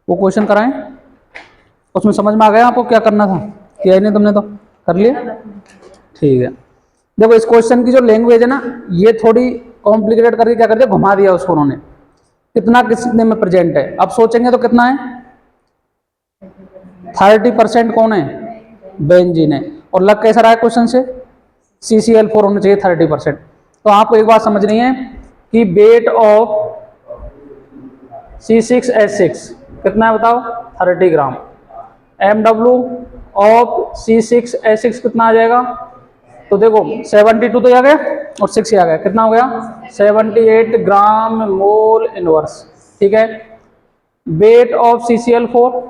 वो क्वेश्चन कराएं, उसमें समझ में आ गया आपको क्या करना था? किया ही नहीं तुमने तो कर लिया, ठीक है। देखो इस क्वेश्चन की जो लैंग्वेज है ना, ये थोड़ी कॉम्प्लिकेटेड करके क्या कर दिया, घुमा दिया उसको उन्होंने। कितना कितने में प्रेजेंट है, अब सोचेंगे तो कितना है, 30% कौन है, बेंजीन है। और लग कैसा रहा है क्वेश्चन से, CCl4 होना चाहिए 30%। तो आपको एक बात समझनी है कि वेट ऑफ C6H6 कितना है बताओ, 30 ग्राम। MW ऑफ C6H6 कितना आ जाएगा, तो देखो 72 तो आ गया और 6 आ गया, कितना हो गया 78 ग्राम मोल इनवर्स, ठीक है। वेट ऑफ CCl4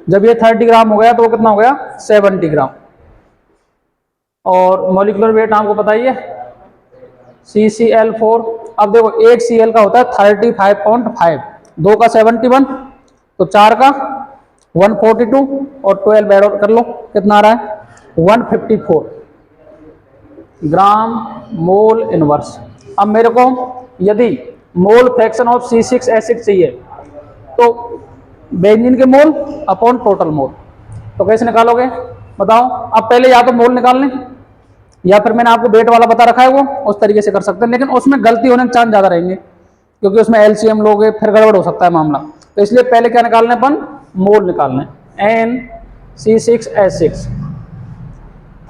जब ये 30 ग्राम हो गया तो वो कितना हो गया 70 ग्राम। और मॉलिक्यूलर वेट आपको पता ही है CCl4। अब देखो एक Cl का होता है 35.5, 2 का 71, तो 4 का 142 और 12 ऐड कर लो, कितना आ रहा है 154 ग्राम मोल इनवर्स। अब मेरे को यदि मोल फ्रैक्शन ऑफ C6H6 चाहिए तो बेंजीन के मोल अपॉन टोटल मोल, तो कैसे निकालोगे बताओ। अब पहले या तो मोल निकाल लें या फिर मैंने आपको वेट वाला बता रखा है वो उस तरीके से कर सकते हैं, लेकिन उसमें गलती होने के चांस ज़्यादा रहेंगे क्योंकि उसमें LCM लोगे फिर गड़बड़ हो सकता है मामला। तो इसलिए पहले क्या निकालने, अपन मोल निकालने, NC6H6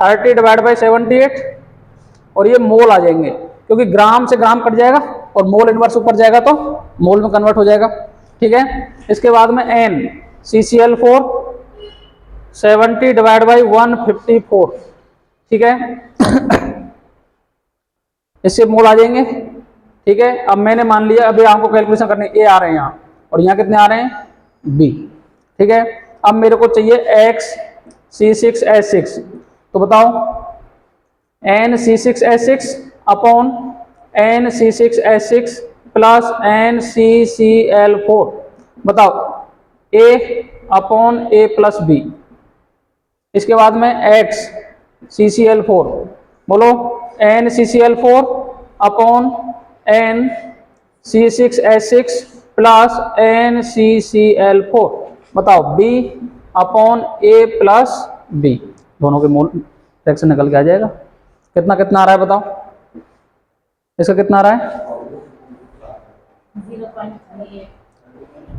30 डिवाइड बाई 78 और ये मोल आ जाएंगे क्योंकि ग्राम से ग्राम कट जाएगा और मोल इनवर्स ऊपर जाएगा तो मोल में कन्वर्ट हो जाएगा, ठीक है। इसके बाद में NCCl4 70 डिवाइड बाई 154, ठीक है इससे मोल आ जाएंगे, ठीक है। अब मैंने मान लिया, अभी आपको कैलकुलेशन करने ए आ रहे हैं यहाँ और यहाँ कितने आ रहे हैं बी, ठीक है। अब मेरे को चाहिए X C6H6, तो बताओ NC6H6 upon NC6H6 plus NCCl4, बताओ A upon A plus B। इसके बाद में X CCl4, बोलो NCCl4 upon NC6H6 plus NCCl4, बताओ B upon A plus B, दोनों के मोल फ्रैक्शन निकल के आ जाएगा। कितना कितना आ रहा है बताओ, इसका कितना आ रहा है 0.38,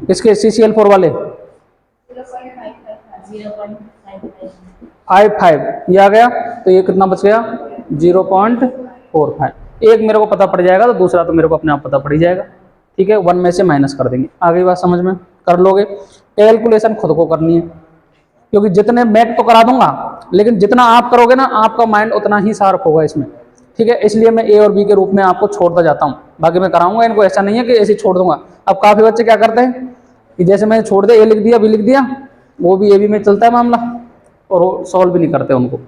इसके CCl4 वाले 0.55 ये आ गया, तो ये कितना बच गया 0.45। एक मेरे को पता पड़ जाएगा तो दूसरा तो मेरे को अपने आप पता पड़ ही जाएगा, ठीक है। 1 में से माइनस कर देंगे, आगे बात समझ में कर लोगे। कैलकुलेशन खुद को करनी है क्योंकि जितने मैं तो करा दूंगा लेकिन जितना आप करोगे ना आपका माइंड उतना ही शार्प होगा इसमें, ठीक है। इसलिए मैं ए और बी के रूप में आपको छोड़ता जाता हूँ, बाकी मैं कराऊंगा इनको, ऐसा नहीं है कि ऐसे छोड़ दूंगा। अब काफी बच्चे क्या करते हैं कि जैसे मैंने छोड़ दिया, ए लिख दिया बी लिख दिया, वो भी ए बी में चलता है मामला और वो सॉल्व भी नहीं करते, उनको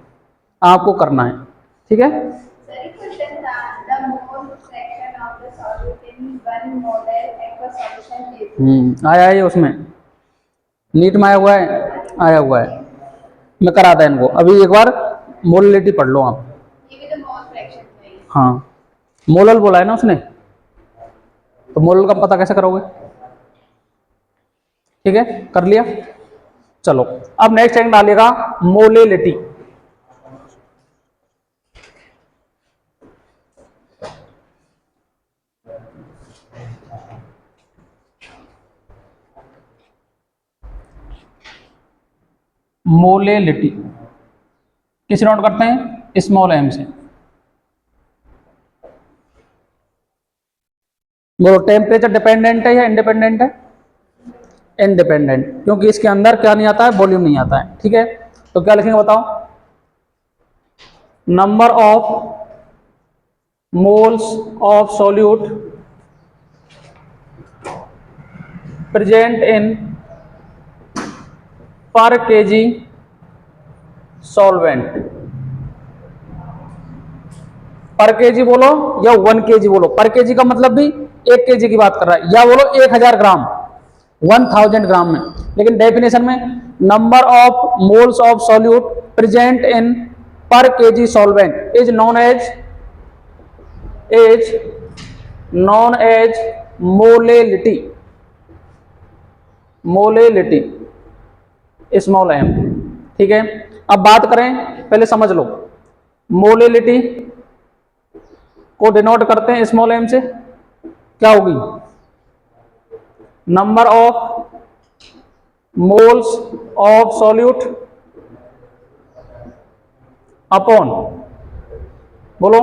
आपको करना है, ठीक है। आया है उसमें नीट में आया हुआ है, मैं कराता है इनको। अभी एक बार मोललिटी पढ़ लो आप, हाँ मोलल बोला है ना उसने, तो मोलल का पता कैसे करोगे, ठीक है कर लिया। चलो अब नेक्स्ट टैग डालेगा मोलेलिटी। मोलेलिटी किसे नोट करते हैं, स्मॉल m से। बोलो टेम्परेचर डिपेंडेंट है या इंडिपेंडेंट है, इंडिपेंडेंट, क्योंकि इसके अंदर क्या नहीं आता है, वॉल्यूम नहीं आता है, ठीक है। तो क्या लिखेंगे बताओ, number of moles of solute present in per kg solvent। पर केजी बोलो या 1 kg बोलो, पर केजी का मतलब भी 1 kg की बात कर रहा है, या बोलो 1000 ग्राम, 1000 ग्राम में। लेकिन डेफिनेशन में number of moles of solute present in per KG solvent is known as molality, molality small M. ठीक है, अब बात करें, पहले समझ लो मोलेलिटी को डिनोट करते हैं स्मॉल एम से, क्या होगी? Number of moles of solute upon, बोलो,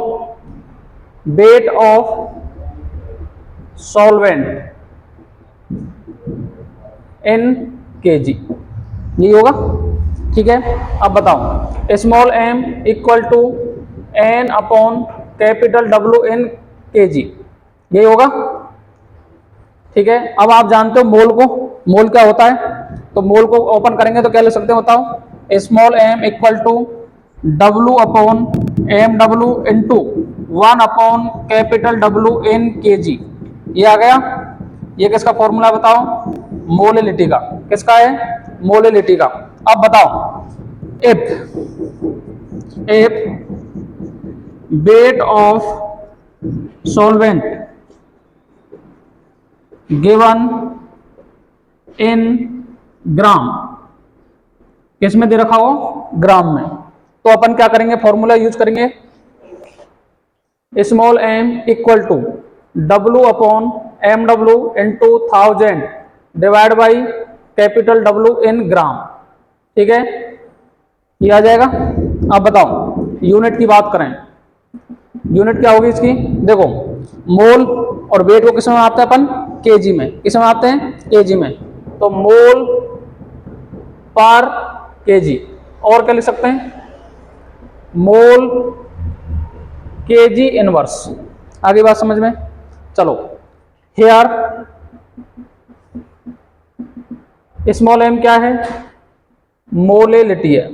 weight of solvent in KG, यही होगा। ठीक है, अब बताओ, small M equal to N upon capital W in KG, यही होगा। ठीक है, अब आप जानते हो मोल को, मोल क्या होता है, तो मोल को ओपन करेंगे तो क्या लिख सकते हो बताओ? Small M equal to W upon M W into 1 upon capital W in KG, ये आ गया। ये किसका फॉर्मूला बताओ? मोलेलिटी का। किसका है? मोलेलिटी का। अब बताओ, if weight of solvent given in gram, किस में दे रखा हो? ग्राम में। तो अपन क्या करेंगे? फॉर्मूला यूज करेंगे, small M equal to W upon M W into 1000 divide by capital W in gram. ठीक है, ये आ जाएगा। अब बताओ, यूनिट की बात करें, यूनिट क्या होगी इसकी? देखो, मोल और वेट को किस में मापते हैं अपन? केजी में। किस में मापते हैं? केजी में। तो मोल पर केजी, और क्या लिख सकते हैं? मोल केजी इनवर्स। आगे बात समझ में? चलो, हेयर स्मॉल एम क्या है? मोलेलिटी है।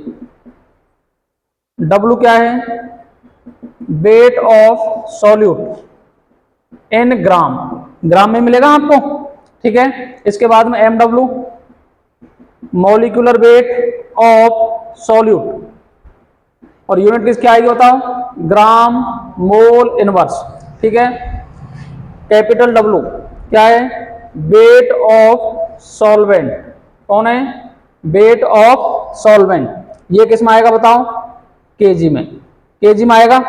डब्ल्यू क्या है? Weight of solute in gram, gram में मिलेगा आपको। ठीक है, इसके बाद में M W molecular weight of solute, और यूनिट किस क्या आएगी बताओ? Gram mole inverse. ठीक है, कैपिटल डब्ल्यू क्या है? Weight of solvent. कौन है? Weight of solvent. ये किस में आएगा बताओ? केजी में। केजी में आएगा।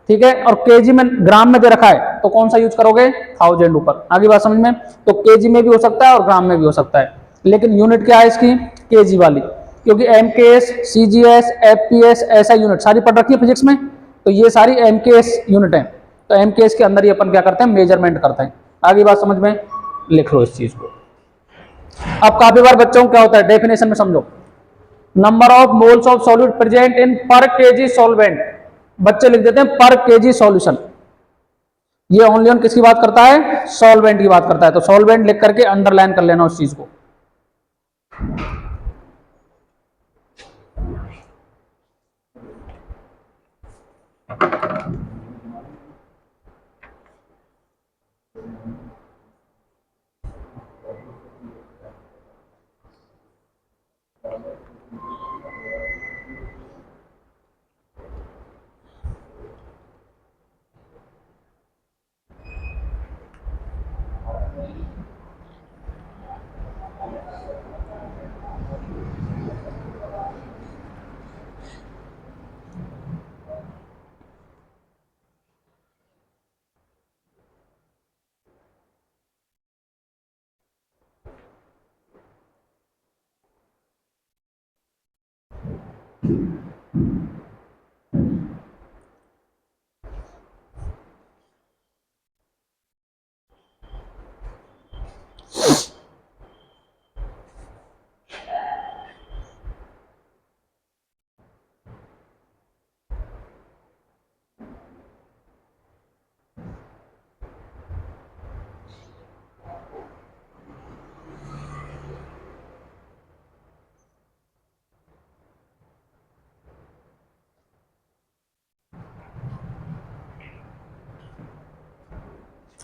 ठीक है, और केजी में ग्राम में दे रखा है तो कौन सा यूज करोगे? 1000 ऊपर। आगे बात समझ में? तो केजी में भी हो सकता है और ग्राम में भी हो सकता है, लेकिन यूनिट क्या है इसकी? केजी वाली, क्योंकि एमकेएस, सीजीएस, एफपीएस ऐसा यूनिट सारी पढ़ रखी है फिजिक्स में, तो ये सारी एमकेएस यूनिट है। तो एमकेएस के अंदर ही अपन क्या करते हैं? मेजरमेंट करते हैं। आगे बात समझ में? लिख लो इस चीज को। अब काफी बार बच्चों को क्या होता है, डेफिनेशन में समझो, number of moles of solute present in per KG solvent, बच्चे लिख देते हैं पर केजी सॉल्यूशन। ये ओनली ऑन किसकी बात करता है? सॉल्वेंट की बात करता है। तो सॉल्वेंट लिख करके अंडरलाइन कर लेना उस चीज को।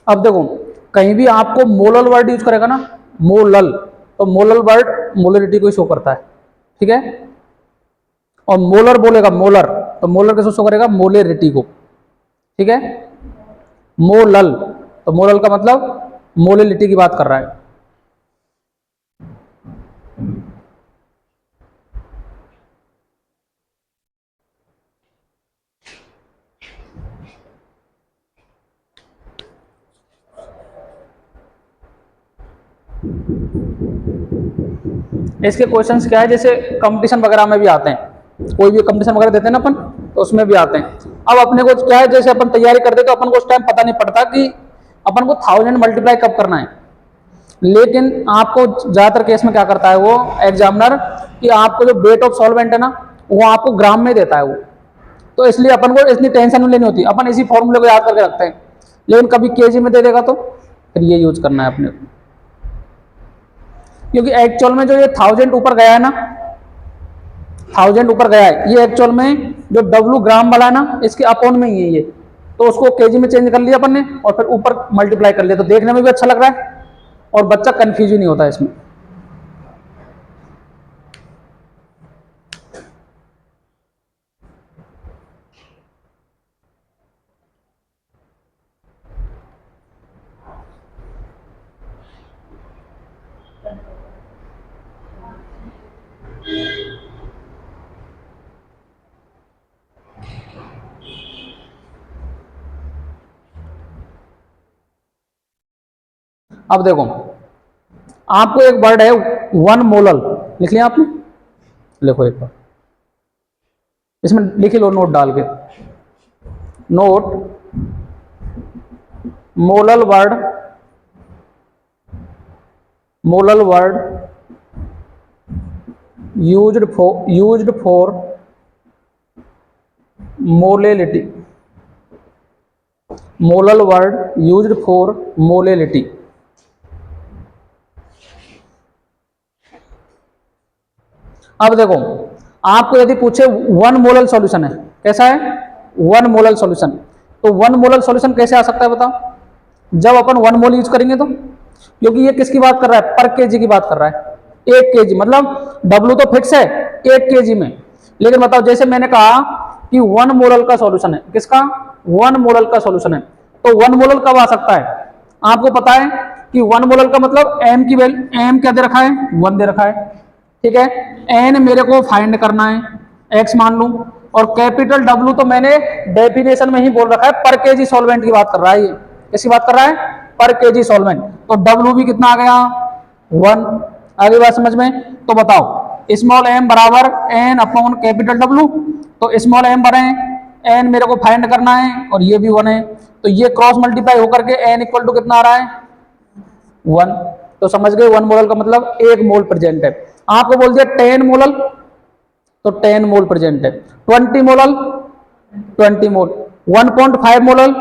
अब देखो, कहीं भी आपको मोलल वर्ड यूज करेगा ना, मोलल, तो मोलल वर्ड मोलरिटी को शो करता है, ठीक है। और मोलर बोलेगा मोलर, तो मोलर किसको शो करेगा, मोलेरिटी को, ठीक है। मोलल, तो मोलल का मतलब मोलेलिटी की बात कर रहा है। इसके क्वेश्चंस क्या है, जैसे कंपटीशन वगैरह में भी आते हैं, कोई भी कंपटीशन वगैरह देते हैं ना अपन, तो उसमें भी आते हैं। अब अपने को क्या है, जैसे अपन तैयारी करते तो अपन को उस टाइम पता नहीं पड़ता कि अपन को 1000 मल्टीप्लाई कब करना है, लेकिन आपको ज्यादातर केस में क्या करता है वो एग्जामिनर, कि आपको जो वेट ऑफ सॉल्वेंट है ना, वो आपको ग्राम में देता है वो, तो इसलिए अपन को इतनी टेंशन नहीं लेनी होती, अपन इसी फॉर्मूले को याद करके रखते हैं। लेकिन कभी केजी में दे देगा तो फिर ये यूज करना है अपने को, क्योंकि एक्चुअल में जो ये 1000 ऊपर गया है ना, 1000 ऊपर गया है, ये एक्चुअल में जो डब्लू ग्राम वाला है ना, इसके अपॉन में ही है ये, तो उसको केजी में चेंज कर लिया अपन ने और फिर ऊपर मल्टीप्लाई कर लिया, तो देखने में भी अच्छा लग रहा है और बच्चा कंफ्यूज ही नहीं होता इसमें। अब देखो, आपको एक वर्ड है वन मोलल, लिख लिया आपने, लिखो एक बार, इसमें लिख लो नोट डाल के, note molal word, molal word used for molality, molal word used for molality. अब देखो, आपको यदि पूछे वन मोलल सॉल्यूशन है, कैसा है वन मोलल सॉल्यूशन, तो वन मोलल सॉल्यूशन कैसे आ सकता है बताओ, जब अपन वन मोल यूज करेंगे तो, क्योंकि ये किसकी बात कर रहा है, पर केजी की बात कर रहा है, 1 केजी, मतलब डब्लू तो फिक्स है 1 केजी में, लेकिन बताओ जैसे मैंने कहा कि वन मोलल का सॉल्यूशन है, किसका, वन मोलल का सॉल्यूशन है, तो वन मोलल कब आ सकता है, आपको पता है कि वन मोलल का मतलब एम की वैल्यू, एम क्या दे रखा है, 1 दे रखा है, ठीक है। एन मेरे को फाइंड करना है, एक्स मान लूं, और कैपिटल डब्लू तो मैंने डेफिनेशन में ही बोल रखा है, पर केजी सॉल्वेंट की बात कर रहा है, ये किसकी बात कर रहा है, पर केजी सॉल्वेंट, तो डब्लू भी कितना आ गया 1, आगे बात समझ में। तो बताओ स्मॉल एम बराबर एन अपॉन कैपिटल डब्लू, तो स्मॉल एम बने, एन मेरे को फाइंड करना है और ये भी 1 है, तो ये क्रॉस मल्टीप्लाई होकर के एन इक्वल टू कितना आ रहा है 1, तो समझ गए वन मोलल का मतलब 1 मोल प्रेजेंट है। आपको बोल दिया 10 मोलल, तो 10 मोल प्रेजेंट है, 20 मोलल 20 मोल, 1.5 मोलल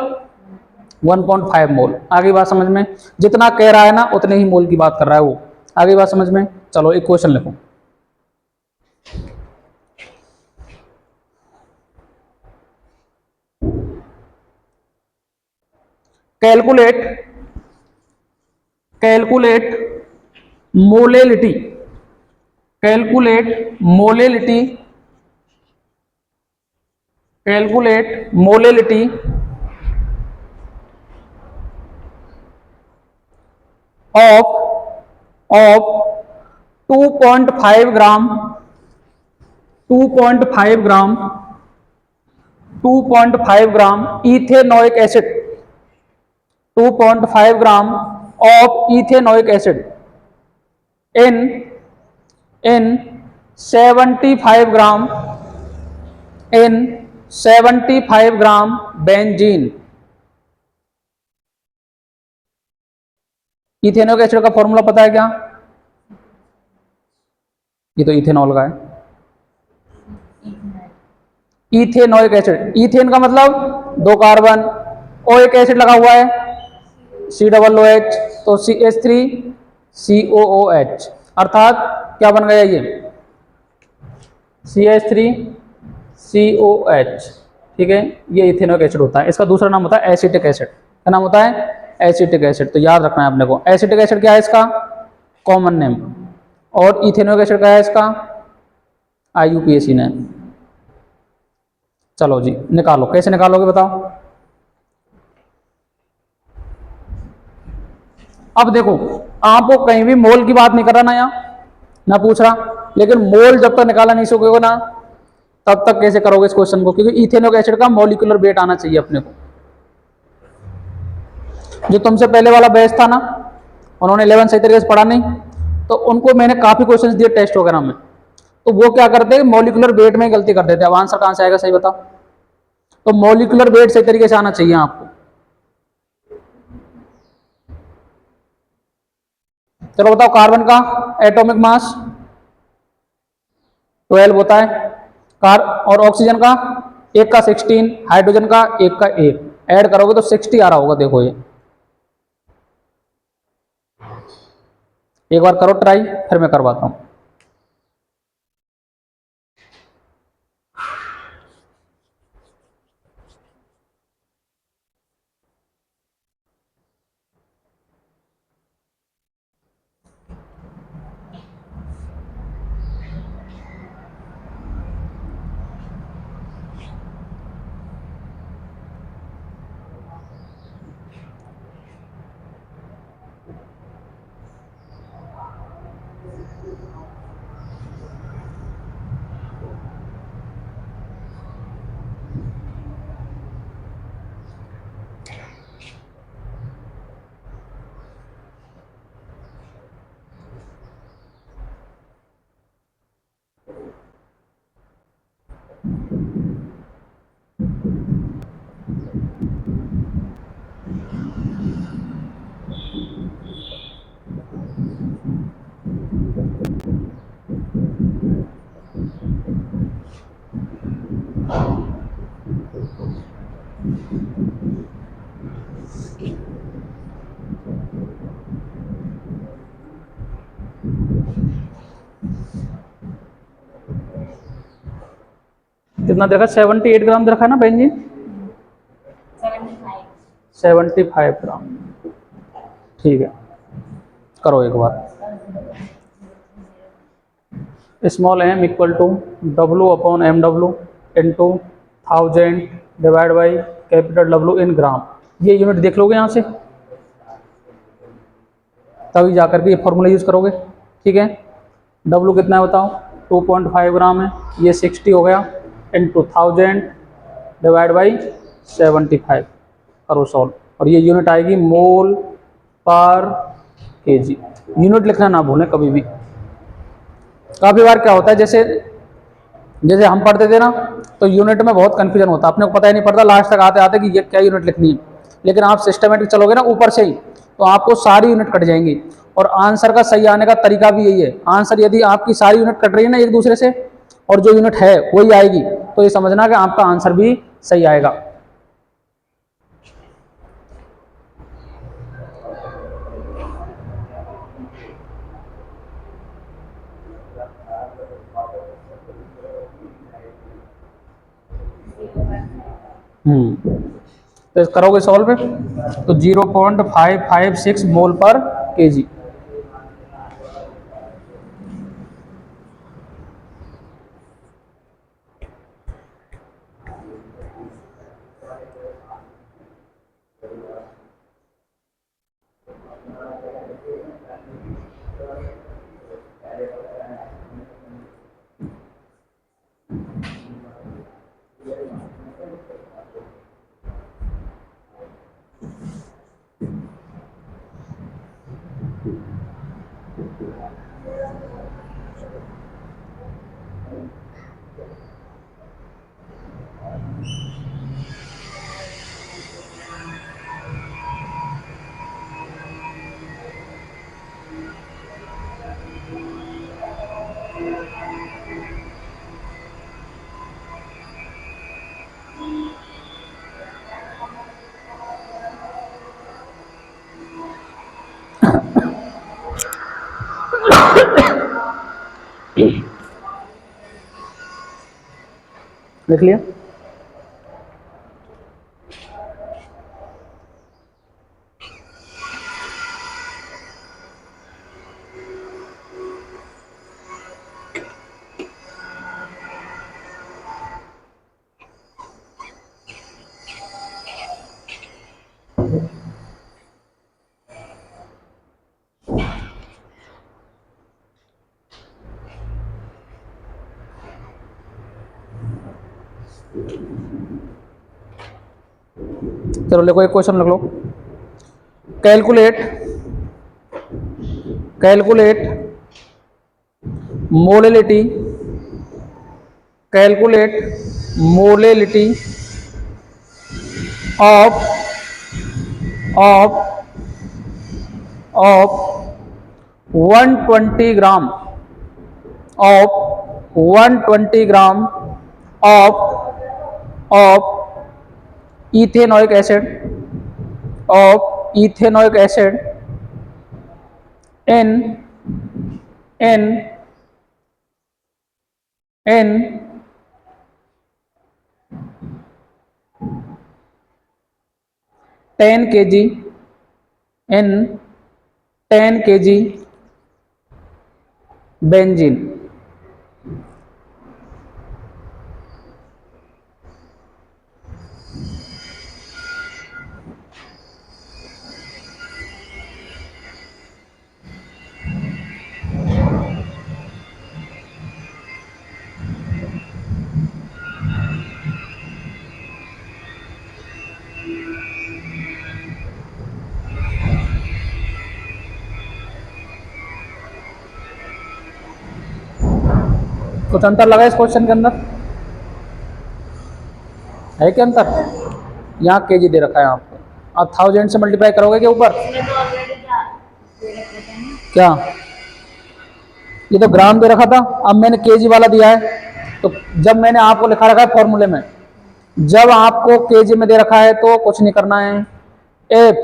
1.5 मोल, आगे बात समझ में, जितना कह रहा है ना उतने ही मोल की बात कर रहा है वो, आगे बात समझ में। चलो एक क्वेश्चन लिखो, calculate calculate molality, calculate molality, calculate molality of 2.5 gram 2.5 gram 2.5 gram ethanoic acid, 2.5 gram of ethanoic acid in 75 gram in 75 gram benzene. Ethanoic acid का फॉर्मूला पता है क्या, ये तो इथेनॉल का है, इथेनोइक एसिड, इथेन का मतलब 2 कार्बन, ओ एक एसिड लगा हुआ है COOH, तो CH3COOH, अर्थात क्या बन गया ये CH3COH, ठीक है। ये इथेनोइक एसिड होता है, इसका दूसरा नाम होता है एसिटिक एसिड, क्या नाम होता है एसिटिक एसिड, तो याद रखना है अपने को। एसिटिक एसिड क्या है इसका? Common name. और इथेनोइक एसिड क्या है इसका? IUPAC name. चलो जी निकालो, कैसे निकालोगे बताओ। अब देखो, आपको कहीं भी मोल की बात नहीं कर रहा ना, यहाँ ना पूछ रहा, लेकिन मोल जब तक निकाला नहीं सकोगे ना तब तक कैसे करोगे इस क्वेश्चन को, क्योंकि इथेनोइक एसिड का मॉलिक्यूलर वेट आना चाहिए अपने को। जो तुमसे पहले वाला बैच था ना, उन्होंने 11 सही तरीके से पढ़ा नहीं, तो उनको मैंने काफी क्वेश्चंस दिए टेस्ट वगैरह में, तो वो क्या करते हैं, मॉलिक्यूलर वेट में गलती कर देते हैं। अब आंसर कहां से आएगा सही बताओ। तो मॉलिक्यूलर वेट सही तरीके से आना चाहिए आपको। चलो बताओ, कार्बन का एटॉमिक मास 12 होता है, कार और ऑक्सीजन का एक का 16, हाइड्रोजन का एक का 1, ऐड करोगे तो 60 आ रहा होगा। देखो ये एक बार करो ट्राई, फिर मैं करवाता हूं। कितना देखा? 78 ग्राम रखा ना बेंजीन? 75 ग्राम। ठीक है, करो एक बार। Small m equal to W/mw into 1000 divide by capital W in gram. ये यूनिट देख लोगे यहाँ से, तभी जाकर के ये फॉर्मूला यूज करोगे। ठीक है, W कितना है बताओ? 2.5 ग्राम है, ये 60 हो गया, इंटू 1000 डिवाइड बाई 75, करो सॉल्व, और ये यूनिट आएगी मोल पर केजी। यूनिट लिखना ना भूलें कभी भी। काफी बार क्या होता है, जैसे जैसे हम पढ़ते थे ना, तो यूनिट में बहुत कंफ्यूजन होता है, अपने को पता ही नहीं पड़ता लास्ट तक आते आते कि ये क्या यूनिट लिखनी है। लेकिन आप सिस्टमेटिक चलोगे ना ऊपर से ही, तो आपको सारी यूनिट कट जाएंगी, और आंसर का सही आने का तरीका भी यही है। आंसर यदि आपकी सारी यूनिट कट रही है ना एक दूसरे से, और जो यूनिट है वही आएगी, तो ये समझना कि आपका आंसर भी सही आएगा। तो करोगे सॉल्व, तो 0.556 मोल पर केजी। देख लिया? चलो देखो एक क्वेश्चन लिख लो। Calculate calculate molality calculate molality of of 120 gram of 120 gram of ethanoic acid in in in 10 kg in 10 kg benzene. कुछ अंतर लगा इस क्वेश्चन के अंदर? है क्या अंतर? यहाँ केजी दे रखा है आपको, आप 1000 से मल्टीप्लाई करोगे के ऊपर क्या? ये तो ग्राम दे रखा था, अब मैंने केजी वाला दिया है। तो जब मैंने आपको लिखा रखा है फॉर्मूले में, जब आपको केजी में दे रखा है तो कुछ नहीं करना है। If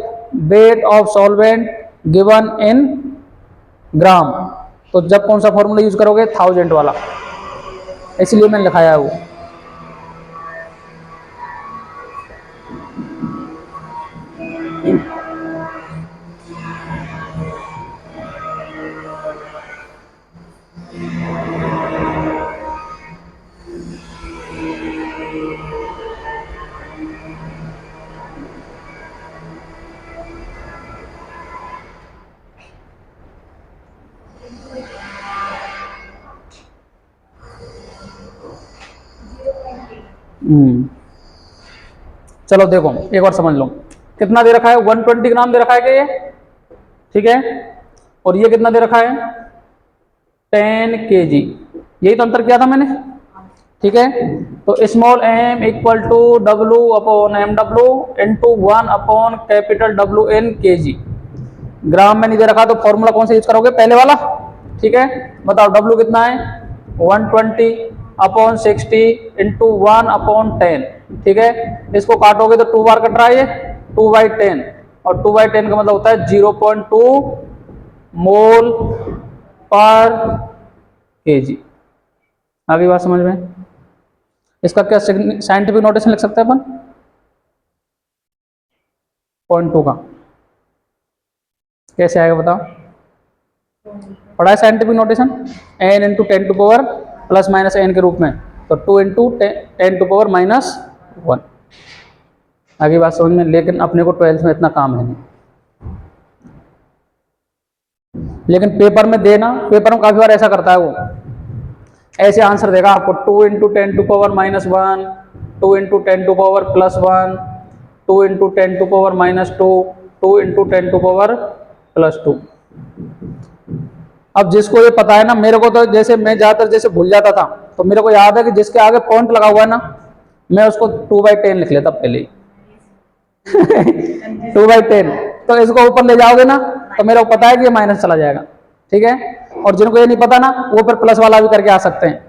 weight of solvent given in gram, तो जब कौन सा फॉर्मूला यूज करोगे? 1000 वाला, इसलिए मैंने लिखाया है वो। चलो देखो एक बार समझ लो, कितना दे रखा है? 120 ग्राम दे रखा है क्या ये? ठीक है, और ये कितना दे रखा है? 10 kg। यही तो अंतर किया था मैंने, ठीक है। तो small m equal to W upon MW into 1 upon capital W in kg। Gram में नहीं दे रखा तो फॉर्मूला कौन सा यूज करोगे? पहले वाला, ठीक है। बताओ W कितना है? 120 अपॉन 60 इंटू 1 अपॉन 10, ठीक है। इसको काटोगे तो 2 बार कट रहा है ये, 2/10, और 2/10 का मतलब होता है 0.2 मोल पर केजी। आगे बात समझ में? इसका क्या साइंटिफिक नोटेशन लिख सकते हैं अपन? 0.2 का कैसे आएगा बताओ? पढ़ा है scientific notation? n into 10 to power plus minus n के रूप में, तो 2 इंटू 10 टू पावर -1। आगे बात समझ में? लेकिन अपने को 12th में इतना काम है नहीं, लेकिन पेपर में देना, पेपर में काफी बार ऐसा करता है वो, ऐसे आंसर देगा आपको 2 into 10 to power -1, 2 into 10 to power +1, 2 into 10 to power -2, 2 into 10 to power +2। अब जिसको ये पता है ना, मेरे को तो जैसे मैं ज्यादातर जैसे भूल जाता था, तो मेरे को याद है कि जिसके आगे पॉइंट लगा हुआ है ना, मैं उसको 2/10 लिख लेता पहले ही। 2/10, तो इसको ऊपर ले जाओगे ना तो मेरे को पता है कि ये माइनस चला जाएगा, ठीक है। और जिनको ये नहीं पता ना, वो फिर प्लस वाला भी करके आ सकते हैं।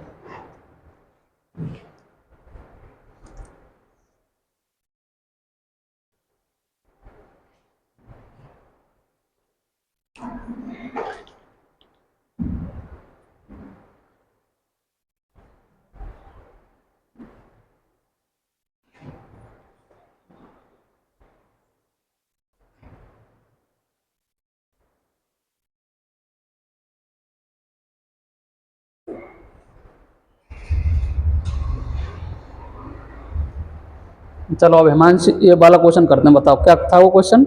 चलो अब हिमांशु ये वाला क्वेश्चन करते हैं, बताओ क्या था वो क्वेश्चन?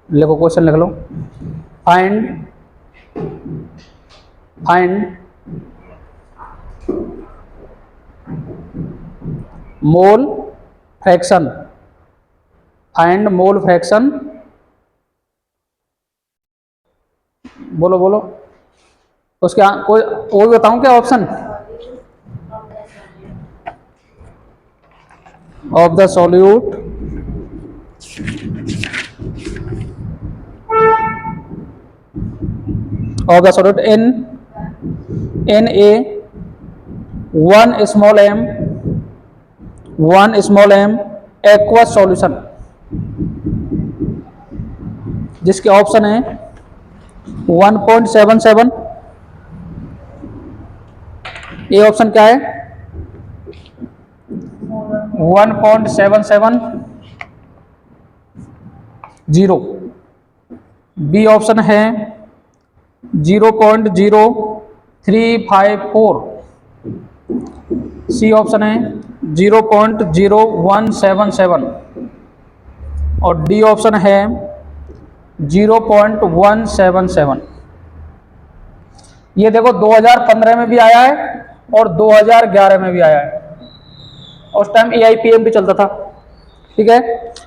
लिखो, क्वेश्चन लिख लो। Find mole fraction, find mole fraction, बोलो बोलो, उसके कोई और बताऊं क्या option? Of the solute of the solute in a one small M aqueous solution, जिसके ऑप्शन है 1.77, ये ऑप्शन क्या है 1.77, 0, बी ऑप्शन है 0.0354, सी ऑप्शन है 0.0177 और डी ऑप्शन है 0.177। ये देखो 2015 में भी आया है और 2011 में भी आया है, उस टाइम AIPM भी चलता था, ठीक है।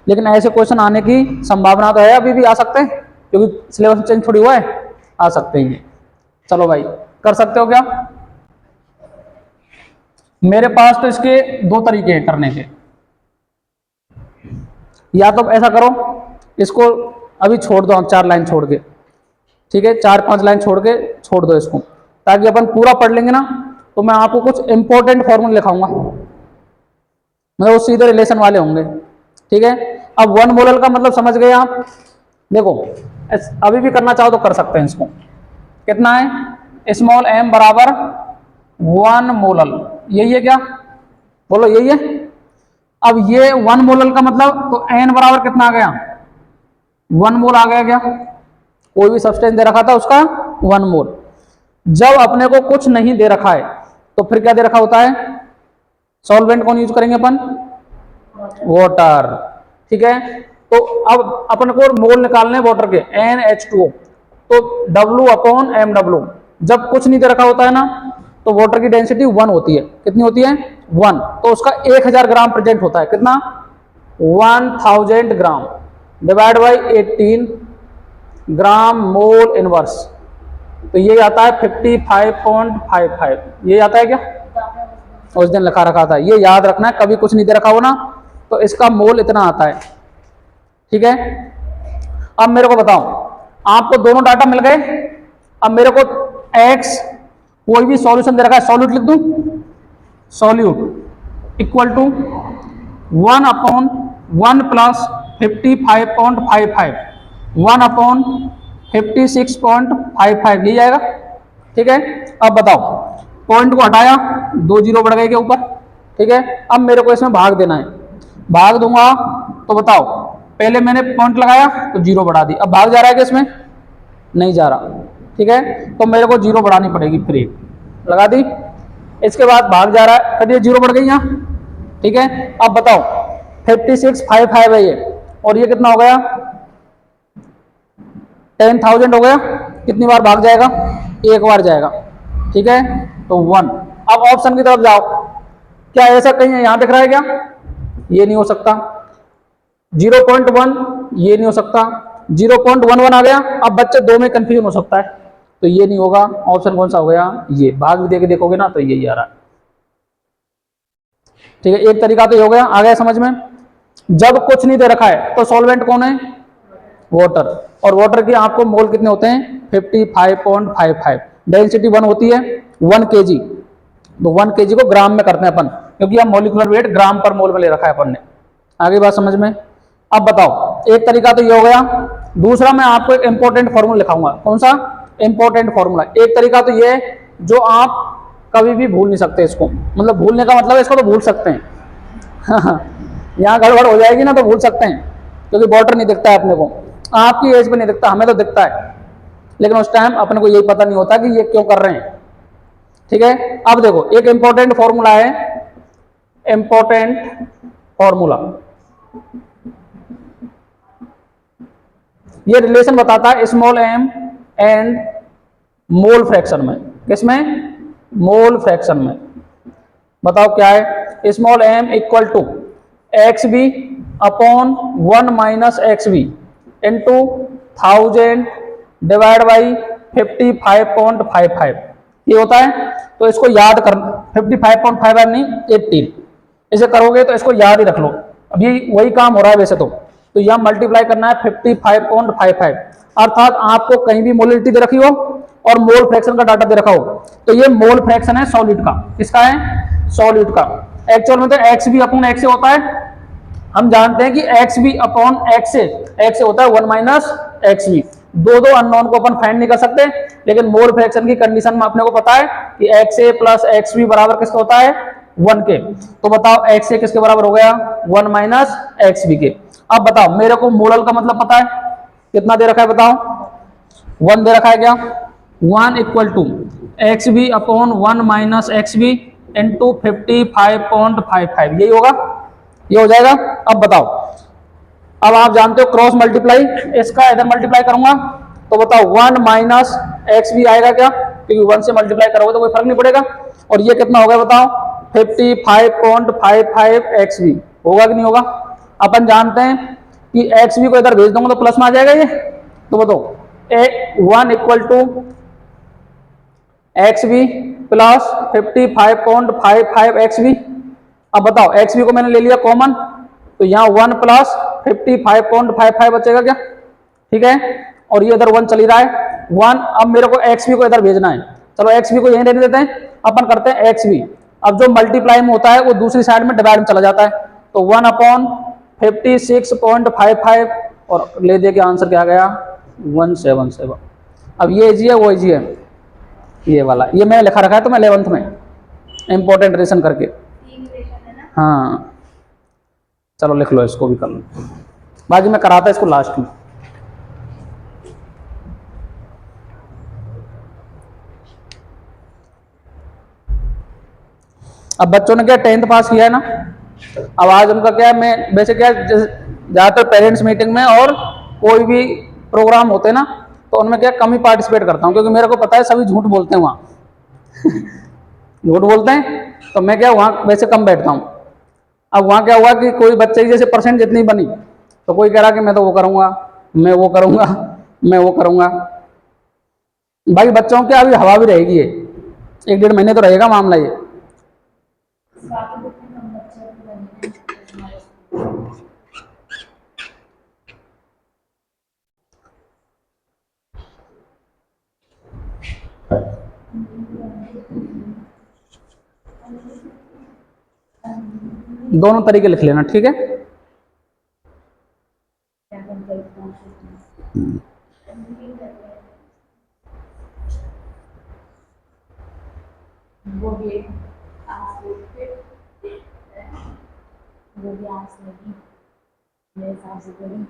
लेकिन ऐसे क्वेश्चन आने की संभावना तो है, अभी भी आ सकते हैं क्योंकि सिलेबस चेंज थोड़ी हुआ है, आ सकते हैं। चलो भाई, कर सकते हो क्या? मेरे पास तो इसके दो तरीके हैं करने के, या तो ऐसा करो, इसको अभी छोड़ दो, 4 लाइन छोड़ के, ठीक है, 4-5 लाइन छोड़ दो इसको, ताकि अपन पूरा पढ़ लेंगे ना, तो मैं आपको कुछ इंपॉर्टेंट फॉर्मूले लिखाऊंगा, मतलब वो सीधे रिलेशन वाले होंगे, ठीक है। अब 1 मोलर का मतलब समझ गए आप? देखो अभी भी करना चाहो तो कर सकते हैं इसको। कितना है? स्मॉल m बराबर 1 मोलर, यही है क्या? बोलो यही है। अब ये 1 मोलर का मतलब तो n बराबर कितना आ गया? 1 मोल आ गया क्या? कोई भी सब्सटेंस दे रखा था उसका 1 मोल। जब अपने को कुछ नहीं दे रखा है तो फिर क्या दे रखा होता है? सॉल्वेंट कौन यूज करेंगे अपन? वाटर, ठीक है। तो अब अपन को मोल निकालने वाटर के NH2O, तो W/mW, जब कुछ नहीं दे रखा होता है ना तो वाटर की डेंसिटी 1 होती है। कितनी होती है? 1। तो उसका 1000 ग्राम प्रेजेंट होता है। कितना? 1000 gram divide by 18 gram mole inverse, तो ये आता है 55.55। ये आता है क्या? उस दिन लिखा रखा था, ये याद रखना है, कभी कुछ नहीं दे रखा हो ना तो इसका मोल इतना आता है, ठीक है। अब मेरे को बताओ, आपको दोनों डाटा मिल गए। अब मेरे को x कोई भी सॉल्यूशन दे रखा है, सॉल्यूट लिख दूं, सॉल्यूट इक्वल टू 1/1 प्लस 55.55, 1/56.55, ये जाएगा, ठीक है। अब बताओ, पॉइंट को हटाया, 2 जीरो बढ़ गए के ऊपर, ठीक है। अब मेरे को इसमें भाग देना है, भाग दूंगा तो बताओ, पहले मैंने पॉइंट लगाया तो 0 बढ़ा दी, अब भाग जा रहा है कि इसमें नहीं जा रहा, ठीक है। तो मेरे को 0 बढ़ानी पड़ेगी, फिर एक लगा दी, इसके बाद भाग जा रहा है, फिर ये 0 बढ़ गई यहाँ, ठीक है। अब बताओ 5655 है ये, और ये कितना हो गया? 10,000 हो गया। कितनी बार भाग जाएगा? एक बार जाएगा, ठीक है। तो 1। अब ऑप्शन की तरफ जाओ, क्या ऐसा कहीं है यहां दिख रहा है क्या? ये नहीं हो सकता। 0.1 ये नहीं हो सकता। 0.11 आ गया। अब बच्चे 2 में कंफ्यूजन हो सकता है, तो ये नहीं होगा। ऑप्शन कौन सा हो गया? ये। भाग भी देके देखोगे ना तो यही आ रहा है, ठीक है। एक तरीका तो ये हो गया, आ गया समझ में। जब कुछ नहीं दे रखा है तो सॉल्वेंट कौन है? वाटर, और वाटर के आपको मोल कितने होते हैं? 55.55। डेंसिटी 1 होती है, 1 kg, तो 1 kg को ग्राम में करते हैं अपन, क्योंकि हम मॉलिक्यूलर वेट ग्राम पर मोल में ले रखा है अपन ने। आगे बात समझ में। अब बताओ, एक तरीका तो ये हो गया। दूसरा मैं आपको एक इंपॉर्टेंट फॉर्मूला लिखाऊंगा। कौन सा इंपॉर्टेंट फॉर्मूला? एक तरीका तो ये है जो आप कभी भी भूल नहीं सकते इसको, मतलब भूलने का मतलब इसको तो भूल सकते हैं यहाँ गड़बड़ हो जाएगी ना तो भूल सकते हैं, क्योंकि बॉर्डर नहीं दिखता है अपने को, आपकी एज पे नहीं दिखता, हमें तो दिखता है, लेकिन उस टाइम अपने को यही पता नहीं होता कि ये क्यों कर रहे हैं, ठीक है। अब देखो, एक इंपॉर्टेंट फॉर्मूला है, इंपॉर्टेंट फॉर्मूला, ये रिलेशन बताता है small m and mole fraction में। किसमें? मोल फ्रैक्शन में। बताओ क्या है? Small m equal to x B upon 1 minus x B into 1000 divide by 55.55 ये होता है। तो इसको याद कर, 55.55 नहीं 18, इसे करोगे तो इसको याद ही रख लो, अभी वही काम हो रहा है वैसे तो यह मल्टीप्लाई करना है 55.55, अर्थात आपको कहीं भी मोलिटी दे रखी हो और मोल फ्रैक्शन का डाटा दे रखा हो तो ये मोल फ्रैक्शन है सॉलिड का। किसका है? सॉलिड का। एक्चुअल में तो एक्स बी अपॉन एक्स से होता है, हम जानते हैं कि एक्स बी अपॉन एक्स से होता है 1 माइनस एक्स बी। दो अननोन को अपन फाइंड नहीं कर सकते, लेकिन मोल फ्रैक्शन की कंडीशन में अपने को पता है कि एक्स ए प्लस एक्स बी बराबर किसका होता है? 1 के। तो बताओ एक्स ए किसके बराबर हो गया? 1 माइनस एक्स बी के। अब बताओ मेरे को मोलल का मतलब पता है, कितना दे रखा है बताओ? 1 दे रखा है क्या? 1 equal to x B upon 1 minus x B into 55.55, यही होगा, ये हो जाएगा। अब बताओ, अब आप जानते हो क्रॉस मल्टीप्लाई, इसका इधर मल्टीप्लाई करूंगा तो बताओ 1 माइनस एक्स बी आएगा क्या? क्योंकि 1 से मल्टीप्लाई करोगे तो कोई फर्क नहीं पड़ेगा। और ये कितना होगा बताओ? 55.55 एक्स बी होगा कि नहीं होगा? अपन जानते हैं कि एक्स बी को इधर भेज दूंगा तो प्लस में आ जाएगा ये। तो बताओ 1 equal to x B plus 55.55 x B. अब बताओ एक्स बी को मैंने ले लिया कॉमन, तो यहाँ 1 प्लस 55.55 बचेगा क्या? ठीक है, और ये इधर 1 चल ही रहा है 1। अब मेरे को एक्स बी को इधर भेजना है, चलो एक्स बी को यहीं रहने देते हैं, अपन करते हैं एक्स बी। अब जो मल्टीप्लाई में होता है वो दूसरी साइड में डिवाइड में चला जाता है, तो 1 अपॉन 56.55 और ले दे के आंसर क्या गया? 177। अब ये जी है वो जी है, ये वाला ये मैंने लिखा रखा है तो मैं 11th में इंपॉर्टेंट रिलेशन करके। हाँ चलो लिख लो, इसको भी कर लो, बाकी मैं कराता इसको लास्ट में। अब बच्चों ने क्या 10th पास किया है ना, अब आज उनका क्या है, मैं वैसे क्या ज़्यादातर पेरेंट्स मीटिंग में और कोई भी प्रोग्राम होते हैं ना तो उनमें क्या कम ही पार्टिसिपेट करता हूँ, क्योंकि मेरे को पता है सभी झूठ बोलते हैं वहाँ झूठ बोलते हैं, तो मैं क्या वहाँ वैसे कम बैठता हूँ। अब वहाँ क्या हुआ कि कोई बच्चे की जैसे परसेंट जितनी बनी तो कोई कह रहा कि मैं तो वो करूँगा, मैं वो करूँगा, मैं वो करूँगा। भाई बच्चों की अभी हवा भी रहेगी, ये 1-1.5 महीने तो रहेगा मामला ये। दोनों तरीके लिख लेना, ठीक है। वो भी आस वो भी आस लगी मेरे हिसाब से करी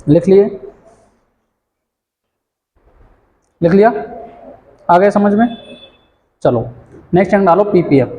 लिख लिए, लिख लिया, आ गया समझ में। चलो नेक्स्ट टर्म डालो पीपीएफ।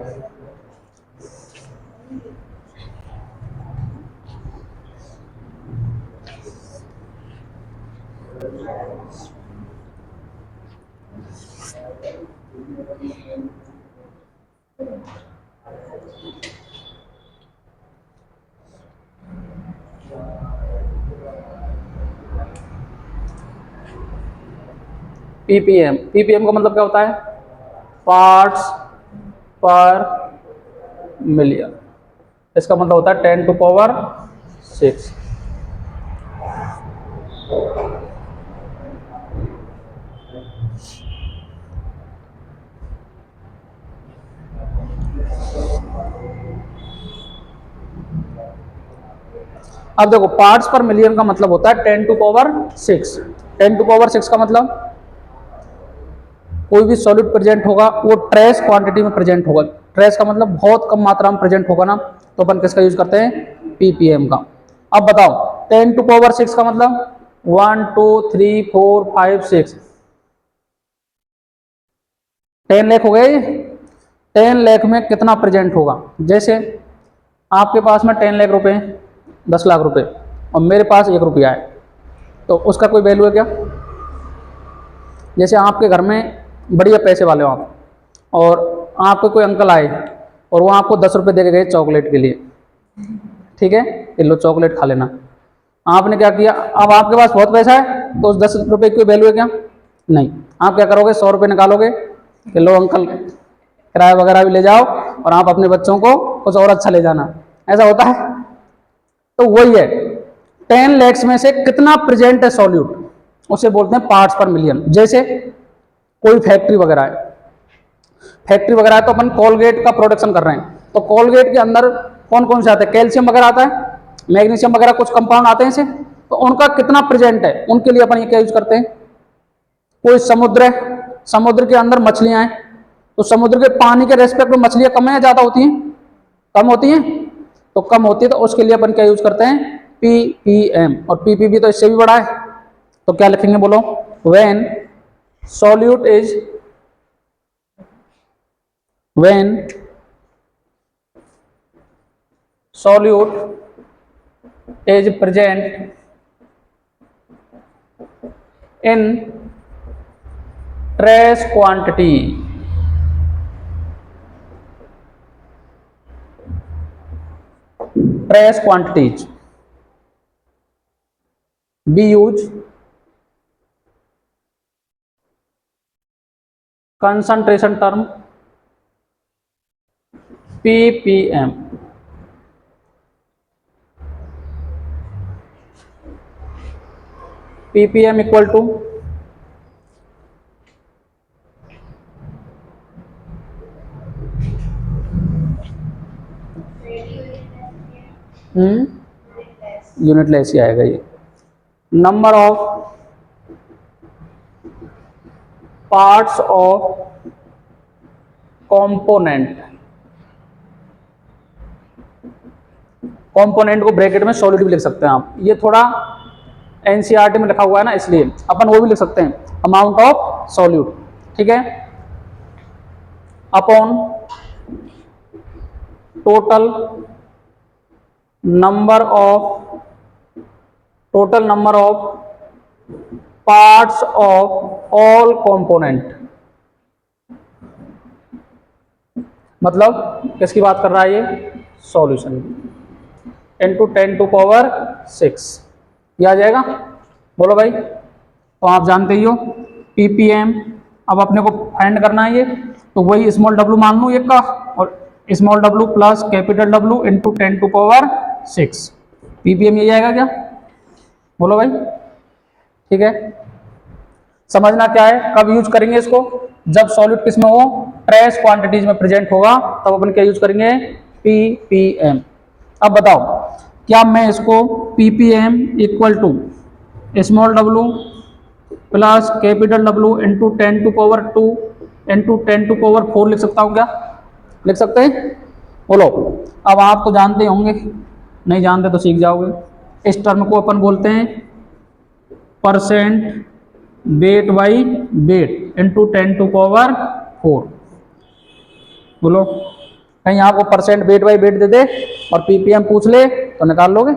पीपीएम, पीपीएम का मतलब क्या होता है? पार्ट्स पर मिलियन। इसका मतलब होता है 10⁶। अब देखो पार्ट्स पर मिलियन का मतलब होता है 10⁶। 10⁶ का मतलब कोई भी सॉलिड प्रेजेंट होगा वो ट्रेस क्वांटिटी में प्रेजेंट होगा। ट्रेस का मतलब बहुत कम मात्रा में प्रेजेंट होगा ना, तो अपन किसका यूज करते हैं? पीपीएम का। अब बताओ 10⁶ का मतलब 1 2 3 4 5 6 10 लाख हो गए। 10 लाख में कितना प्रेजेंट होगा? जैसे आपके पास में 10 लाख रुपए, 10 लाख रुपए, और मेरे पास 1 रुपया है, तो उसका कोई वैल्यू है क्या? जैसे आपके घर में बढ़िया पैसे वाले हो आप, और आपके कोई अंकल आए और वो आपको 10 रुपये दे के गए चॉकलेट के लिए, ठीक है, कि लो चॉकलेट खा लेना। आपने क्या किया? अब आपके पास बहुत पैसा है तो उस 10 रुपये की वैल्यू है क्या? नहीं। आप क्या करोगे? 100 रुपये निकालोगे कि लो अंकल किराया वगैरह भी ले जाओ और आप अपने बच्चों को कुछ और अच्छा ले जाना। ऐसा होता है? तो वही है, 10 लाख में से कितना प्रेजेंट है सॉल्यूट, उसे बोलते हैं पार्ट्स पर मिलियन। जैसे कोई फैक्ट्री वगैरह है, फैक्ट्री वगैरह है तो अपन कोलगेट का प्रोडक्शन कर रहे हैं, तो कोलगेट के अंदर कौन कौन से आते हैं? कैल्शियम वगैरह आता है, मैग्नीशियम वगैरह कुछ कंपाउंड आते हैं इसे, तो उनका कितना प्रेजेंट है, उनके लिए अपन ये क्या यूज करते हैं? कोई समुद्र है, समुद्र के अंदर मछलियां हैं, तो समुद्र के पानी के रेस्पेक्ट में मछलियां कम है या ज्यादा होती हैं? कम होती हैं, तो कम होती है, तो उसके लिए अपन क्या यूज करते हैं? पीपीएम। और पीपीबी तो इससे भी बड़ा है, तो क्या लिखेंगे बोलो? When solute is when solute is present in trace quantity, trace quantities be used concentration term ppm। ppm equal to unitless ही आएगा ये, number of parts of component. Component को ब्रैकेट में सॉलिड भी लिख सकते हैं आप, ये थोड़ा एनसीईआरटी में लिखा हुआ है ना, इसलिए अपन वो भी लिख सकते हैं, अमाउंट ऑफ सॉल्यूट, ठीक है, upon total number of parts of all component. मतलब किसकी बात कर रहा है ये? सॉल्यूशन इनटू 10⁶, ये आ जाएगा। बोलो भाई, तो आप जानते ही हो पीपीएम। अब अपने को फाइंड करना है ये, तो वही स्मॉल डब्ल्यू मान लूँ एक का, और small W plus capital W into 10⁶। Ppm ये आएगा क्या? बोलो भाई, ठीक है। समझना क्या है, कब यूज करेंगे इसको? जब सॉलिड किस में हो? ट्रेस क्वांटिटीज में प्रेजेंट होगा, तब अपन क्या यूज करेंगे? पीपीएम। अब बताओ, क्या मैं इसको ppm equal to small W plus capital W into 10⁻² into 10⁻4 लिख सकता हूँ क्या? लिख सकते हैं? बोलो। अब आप तो जानते होंगे, नहीं जानते तो सीख जाओगे। इस टर्म को अपन बोलते हैं percent weight by weight into 10⁴। बोलो, कहीं आपको परसेंट वेट बाई वेट दे दे और पीपीएम पूछ ले तो निकाल लोगे?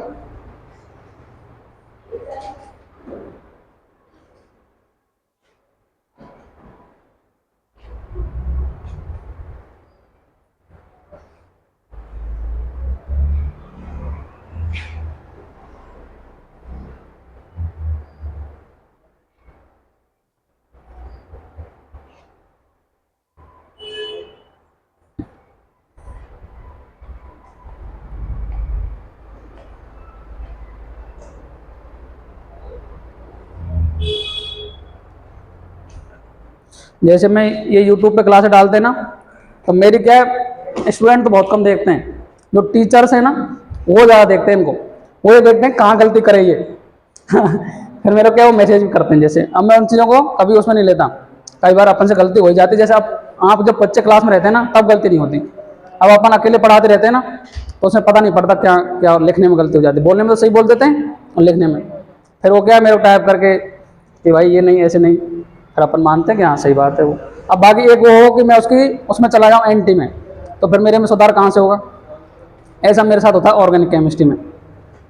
जैसे मैं ये यूट्यूब पे क्लासेस डालते हैं ना, तो मेरी क्या है, स्टूडेंट तो बहुत कम देखते हैं, जो टीचर्स हैं ना वो ज़्यादा देखते हैं इनको, वो ये देखते हैं कहाँ गलती करे ये फिर मेरे को क्या वो मैसेज भी करते हैं। जैसे अब मैं उन चीज़ों को कभी उसमें नहीं लेता, कई बार अपन से गलती हो ही जाती है। जैसे आप जब बच्चे क्लास में रहते हैं ना तब गलती नहीं होती, अब अपन अकेले पढ़ाते रहते हैं ना तो उसमें पता नहीं पड़ता क्या क्या लिखने में गलती हो जाती है। बोलने में तो सही बोल देते हैं और लिखने में फिर वो क्या है मेरे को टाइप करके कि भाई ये नहीं ऐसे नहीं, फिर अपन मानते हैं कि हाँ सही बात है वो। अब बाकी एक वो हो कि मैं उसमें चला जाऊँ एंटी में, तो फिर मेरे में सुधार कहाँ से होगा? ऐसा मेरे साथ होता है ऑर्गेनिक केमिस्ट्री में,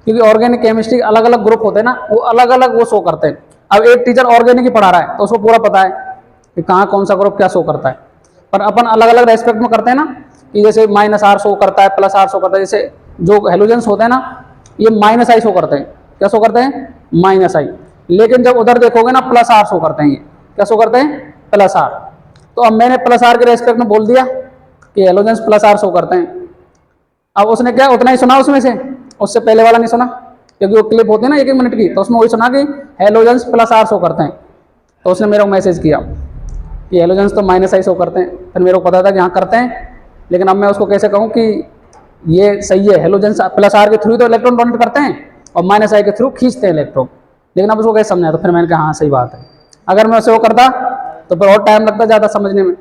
क्योंकि ऑर्गेनिक केमिस्ट्री अलग अलग ग्रुप होते हैं ना, वो अलग अलग वो शो करते हैं। अब एक टीचर ऑर्गेनिक ही पढ़ा रहा है तो उसको पूरा पता है कि कहाँ कौन सा ग्रुप क्या शो करता है, पर अपन अलग अलग रेस्पेक्ट में करते हैं ना, कि जैसे -R शो करता है, +R शो करता है। जैसे जो हेलोजेंस होते हैं ना ये -I शो करते हैं, क्या शो करते हैं? -I। लेकिन जब उधर देखोगे ना +R शो करते हैं, ये क्या शो करते हैं? +R। तो अब मैंने +R के रेस्पेक्ट में बोल दिया कि हेलोजेंस +R शो करते हैं। अब उसने क्या उतना ही सुना उसमें से, उससे पहले वाला नहीं सुना, क्योंकि वो क्लिप होती है ना 1-1 मिनट की, तो उसमें वही सुना कि हेलोजेंस +R शो करते हैं। तो उसने मेरे को मैसेज किया कि हेलोजेंस तो -I शो करते हैं। फिर मेरे को पता था कि हाँ करते हैं, लेकिन अब मैं उसको कैसे कहूँ कि ये सही है, हेलोजेंस +R के थ्रू तो इलेक्ट्रॉन डोनेट करते हैं और -I के थ्रू खींचते हैं इलेक्ट्रॉन। लेकिन अब उसको कैसे समझाया, तो फिर मैंने कहा हाँ सही बात है। अगर मैं उसे वो करता तो फिर और टाइम लगता ज़्यादा समझने में।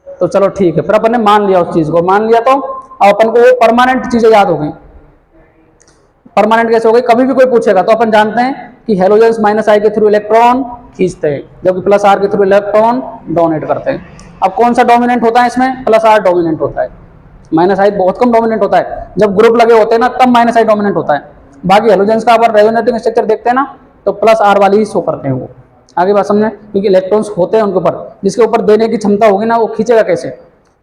तो चलो ठीक है, फिर अपन ने मान लिया, उस चीज़ को मान लिया, तो अब अपन को वो परमानेंट चीज़ें याद हो गई। परमानेंट कैसे हो गई? कभी भी कोई पूछेगा तो अपन जानते हैं कि हेलोजेंस -I के थ्रू इलेक्ट्रॉन खींचते हैं, जबकि +R के थ्रू इलेक्ट्रॉन डोनेट करते हैं। अब कौन सा डोमिनेंट होता है इसमें? +R डोमिनेंट होता है, -I बहुत कम डोमिनेंट होता है। जब ग्रुप लगे होते हैं ना तब -I डोमिनेंट होता है। बाकी हेलोजेंस का अगर रेजोनेटिंग स्ट्रक्चर देखते हैं ना तो +R वाली ही शो करते हैं वो। आगे बात समझे, क्योंकि इलेक्ट्रॉन्स होते हैं उनके ऊपर, जिसके ऊपर देने की क्षमता होगी ना वो खींचेगा कैसे?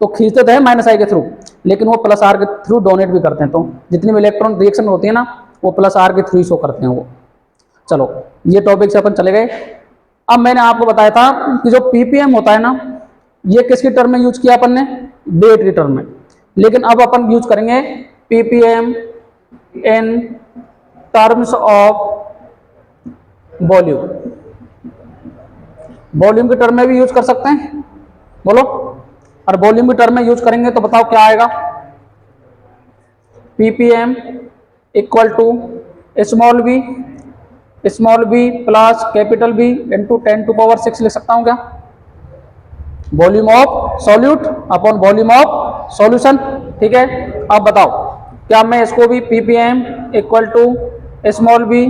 तो खींचते तो है -I के थ्रू, लेकिन वो +R के थ्रू डोनेट भी करते हैं। तो जितनी भी इलेक्ट्रॉन रिएक्शन होती है ना वो +R के थ्रू ही शो करते हैं वो। चलो ये टॉपिक से अपन चले गए। अब मैंने आपको बताया था कि जो पीपीएम होता है ना ये किसकी टर्म में यूज किया अपन ने? वेट की टर्म में। लेकिन अब अपन यूज करेंगे ppm in terms of volume. Volume की टर्म में भी यूज कर सकते हैं, बोलो। और वॉल्यूम की टर्म में यूज करेंगे तो बताओ क्या आएगा? Ppm equal to small B plus capital B into 10⁶ लिख सकता हूं क्या? Volume of solute upon volume of solution. ठीक है, अब बताओ क्या मैं इसको भी ppm equal to small B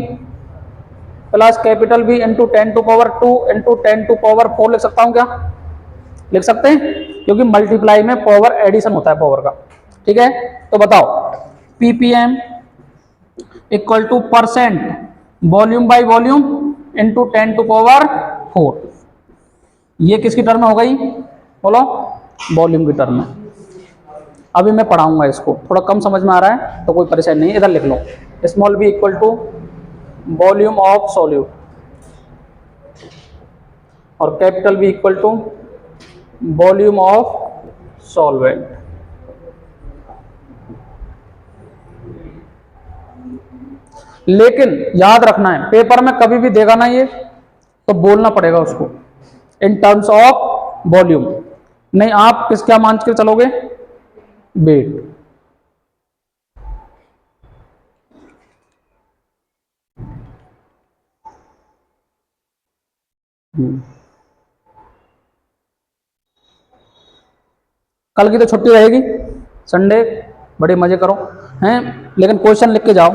plus capital B into 10⁻² into 10⁴ लिख सकता हूं क्या? लिख सकते हैं, क्योंकि मल्टीप्लाई में पावर एडिशन होता है पावर का। ठीक है, तो बताओ ppm equal two percent volume by volume into 10⁴। ये किसकी टर्म हो गई? बोलो, वॉल्यूम की टर्म में। अभी मैं पढ़ाऊंगा इसको, थोड़ा कम समझ में आ रहा है तो कोई परेशानी नहीं, इधर लिख लो small B equal to volume of solute और capital B equal to volume of solvent. लेकिन याद रखना है पेपर में कभी भी देगा ना ये तो बोलना पड़ेगा उसको इन टर्म्स ऑफ वॉल्यूम, नहीं आप क्या मान के चलोगे? वेट। कल की तो छुट्टी रहेगी, संडे, बड़े मजे करो हैं, लेकिन क्वेश्चन लिख के जाओ।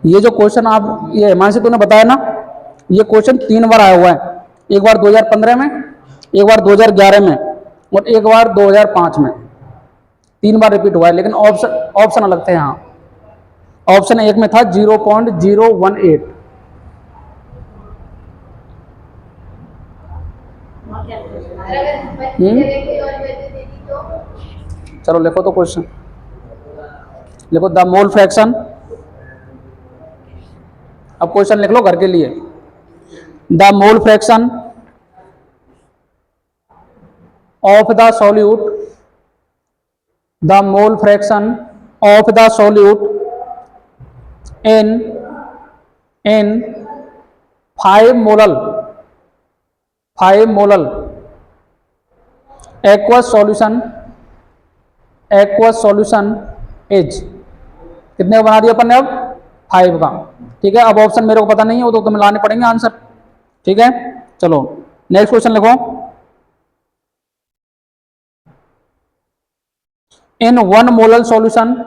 ये जो क्वेश्चन आप ये हिमांशु तूने बताया ना, ये क्वेश्चन 3 बार आया हुआ है। एक बार 2015 में, एक बार 2011 में और एक बार 2005 में। 3 बार रिपीट हुआ है, लेकिन ऑप्शन ऑप्शन अलग थे यहाँ। ऑप्शन एक में था 0.018। चलो लिखो तो क्वेश्चन, लिखो द मोल फ्रैक्शन। अब क्वेश्चन लिख लो घर के लिए। The mole fraction of the solute, the mole fraction of the solute in 5 molal aqueous solution is, कितने का बना दिया अपन ने अब? 5 का। ठीक है, अब ऑप्शन मेरे को पता नहीं है, वो तो तुम्हें लाने पड़ेंगे आंसर। ठीक है, चलो नेक्स्ट क्वेश्चन लिखो। इन 1 molal solution,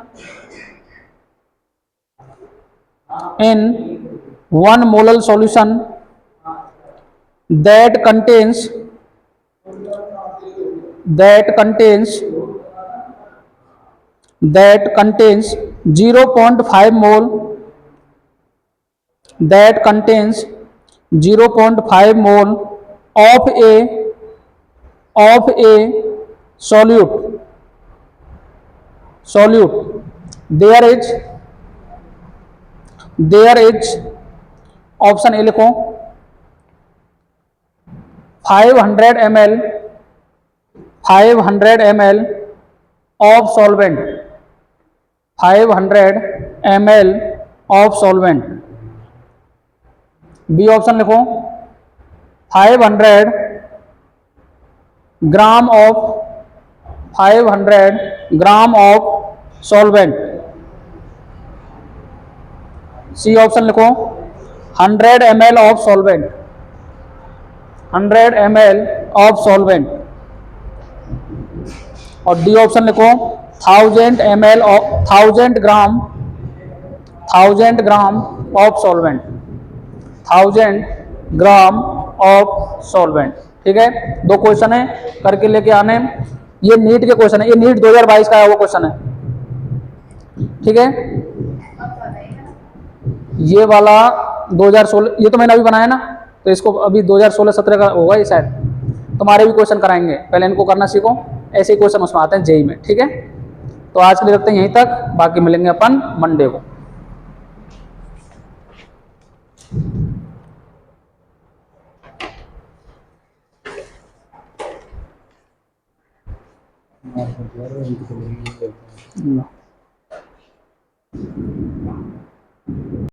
in 1 molar solution that contains 0.5 mole, that contains 0.5 mole of a solute, there is option A लिखो 500 ml of solvent, 500 ml of solvent। B option लिखो 500 gram of solvent। C option लिखो 100 ml of solvent, 100 ml of solvent. और D option लिखो 1000 gram of solvent, 1000 gram of solvent. ठीक है, 2 question है, करके लेके आने। ये नीट के क्वेश्चन है, ये नीट 2022 का आया हुआ क्वेश्चन है। ठीक है, ये वाला 2016, ये तो मैंने अभी बनाया ना, तो इसको अभी 2016-17 का होगा ये शायद। तुम्हारे भी क्वेश्चन कराएंगे, पहले इनको करना सीखो, ऐसे ही क्वेश्चन उसमें आते हैं जेई में। ठीक है, तो आज के लिए रखते हैं यहीं तक, बाकी मिलेंगे अपन मंडे को।